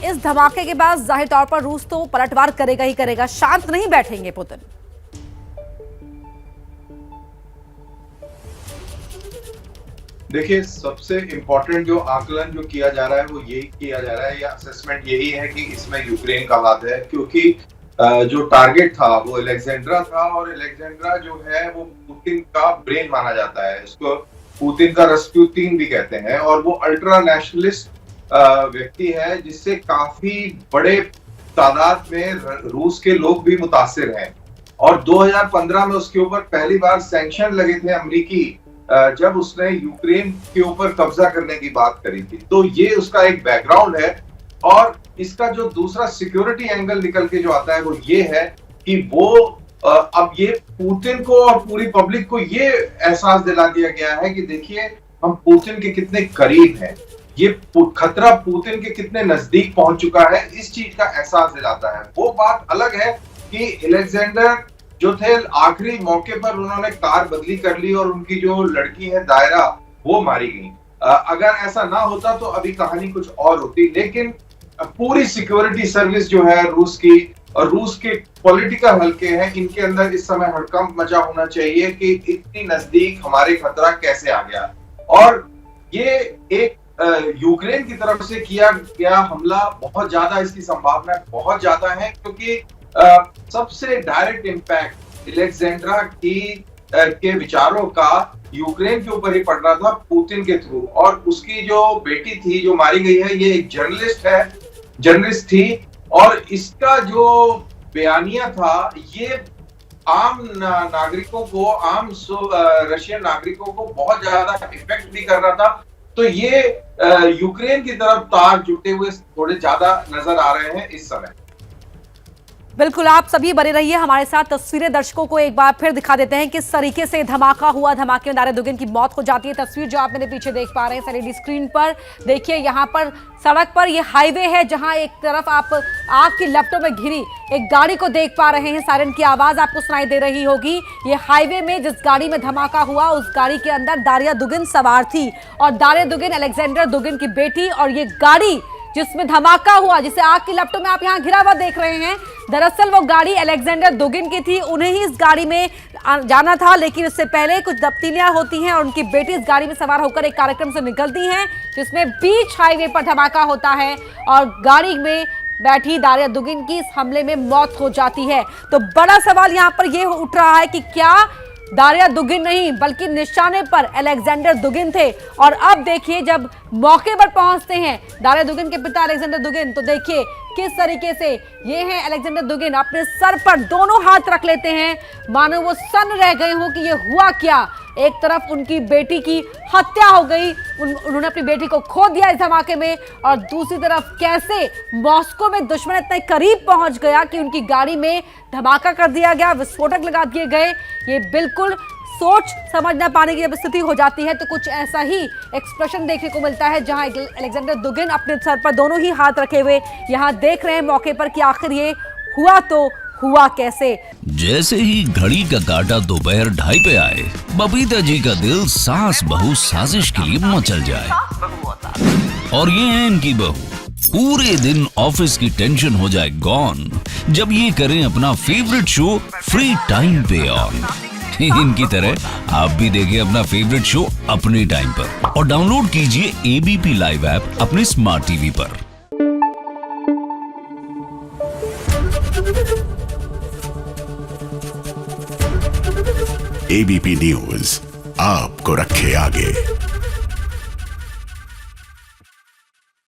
इस धमाके के बाद जाहिर तौर पर रूस तो पलटवार करेगा ही करेगा, शांत नहीं बैठेंगे पुतिन। देखिए, सबसे इम्पोर्टेंट जो आकलन जो किया जा रहा है वो यही किया जा रहा है, या असेसमेंट यही है कि इसमें यूक्रेन का हाथ है, क्योंकि जो टारगेट था वो अलेक्जेंड्रा था, और अलेक्जेंड्रा जो है वो पुतिन का ब्रेन माना जाता है। इसको पुतिन का रस्पुतिन भी कहते हैं, और वो अल्ट्रा नेशनलिस्ट व्यक्ति है जिससे काफी बड़े तादाद में रूस के लोग भी मुतासिर हैं। और 2015 में उसके ऊपर पहली बार सैंक्शन लगे थे अमेरिकी, जब उसने यूक्रेन के ऊपर कब्जा करने की बात करी थी। तो ये उसका एक बैकग्राउंड है। और इसका जो दूसरा सिक्योरिटी एंगल निकल के जो आता है वो ये है कि वो अब ये पुतिन को और पूरी पब्लिक को ये एहसास दिला दिया गया है कि देखिए हम पुतिन के कितने करीब हैं, ये खतरा पुतिन के कितने नजदीक पहुंच चुका है, इस चीज का एहसास दिलाता है। वो बात अलग है कि अलेक्जेंडर जो थे आखिरी मौके पर उन्होंने कार बदली कर ली और उनकी जो लड़की है दायरा वो मारी गई। अगर ऐसा ना होता तो अभी कहानी कुछ और होती। लेकिन पूरी सिक्योरिटी सर्विस जो है रूस की, और रूस के पॉलिटिकल हल्के हैं, इनके अंदर इस समय हड़कंप मचा होना चाहिए कि इतनी नजदीक हमारे खतरा कैसे आ गया। और ये एक यूक्रेन की तरफ से किया गया हमला बहुत ज्यादा, इसकी संभावना बहुत ज्यादा है, क्योंकि सबसे डायरेक्ट इम्पैक्ट अलेक्जेंड्रा के विचारों का यूक्रेन के ऊपर ही पड़ रहा था पुतिन के थ्रू। और उसकी जो बेटी थी जो मारी गई है, ये एक जर्नलिस्ट थी, और इसका जो बयानिया था ये आम नागरिकों को, आम रशियन नागरिकों को बहुत ज्यादा इफेक्ट भी कर रहा था। तो ये यूक्रेन की तरफ तार जुटे हुए थोड़े ज्यादा नजर आ रहे हैं इस समय। बिल्कुल, आप सभी बने रहिए हमारे साथ। तस्वीरें दर्शकों को एक बार फिर दिखा देते हैं किस तरीके से धमाका हुआ। धमाके में दारेदुगिन की मौत हो जाती है। तस्वीर जो आप मेरे पीछे देख पा रहे हैं एलईडी स्क्रीन पर, देखिए यहाँ पर सड़क पर ये हाईवे है, जहां एक तरफ आप आग की लपटों में घिरी एक गाड़ी को देख पा रहे हैं। सायरन की आवाज आपको सुनाई दे रही होगी। ये हाईवे में जिस गाड़ी में धमाका हुआ उस गाड़ी के अंदर दारिया दुगिन सवार थी, और दारिया दुगिन अलेक्जेंडर दुगिन की बेटी। और ये गाड़ी जिसमें धमाका हुआ, जिसे आग की लपटों में आप यहाँ घिरा हुआ देख रहे हैं, दरअसल वो गाड़ी अलेक्जेंडर दुगिन की थी। उन्हें ही इस गाड़ी में जाना था, लेकिन उससे पहले कुछ तब्दीलियां होती हैं और उनकी बेटी इस गाड़ी में सवार होकर एक कार्यक्रम से निकलती हैं, जिसमें बीच हाईवे पर धमाका होता है और गाड़ी में बैठी दारिया दुगिन की इस हमले में मौत हो जाती है। तो बड़ा सवाल यहाँ पर यह उठ रहा है कि क्या दारिया दुगिन नहीं बल्कि निशाने पर अलेक्जेंडर दुगिन थे। और अब देखिए जब मौके पर पहुंचते हैं दारिया दुगिन के पिता अलेक्जेंडर दुगिन, तो देखिए किस तरीके से ये हैं अलेक्जेंडर दुगिन, अपने सर पर दोनों हाथ रख लेते हैं, मानो वो सन्न रह गए हो कि ये हुआ क्या। एक तरफ उनकी बेटी की हत्या हो गई, उन्होंने अपनी बेटी को खो दिया इस धमाके में, और दूसरी तरफ कैसे मॉस्को में दुश्मन इतने करीब पहुंच गया कि उनकी गाड़ी में धमाका कर दिया गया, विस्फोटक लगा दिए गए। ये बिल्कुल सोच समझ न पाने की जब स्थिति हो जाती है तो कुछ ऐसा ही एक्सप्रेशन देखने को मिलता है, जहां अलेक्जेंडर दुगिन अपने सर पर दोनों ही हाथ रखे हुए यहां देख रहे हैं मौके पर कि आखिर ये हुआ तो हुआ कैसे। जैसे ही घड़ी का काटा दोपहर 2:30 पे आए, बबीता जी का दिल सास बहू साजिश के लिए मचल जाए। और ये है इनकी बहू, पूरे दिन ऑफिस की टेंशन हो जाए गॉन जब ये करें अपना फेवरेट शो फ्री टाइम पे ऑन। इनकी तरह आप भी देखिए अपना फेवरेट शो अपने टाइम पर, और डाउनलोड कीजिए एबीपी लाइव ऐप अपने स्मार्ट टीवी पर। एबीपी न्यूज आपको रखे आगे।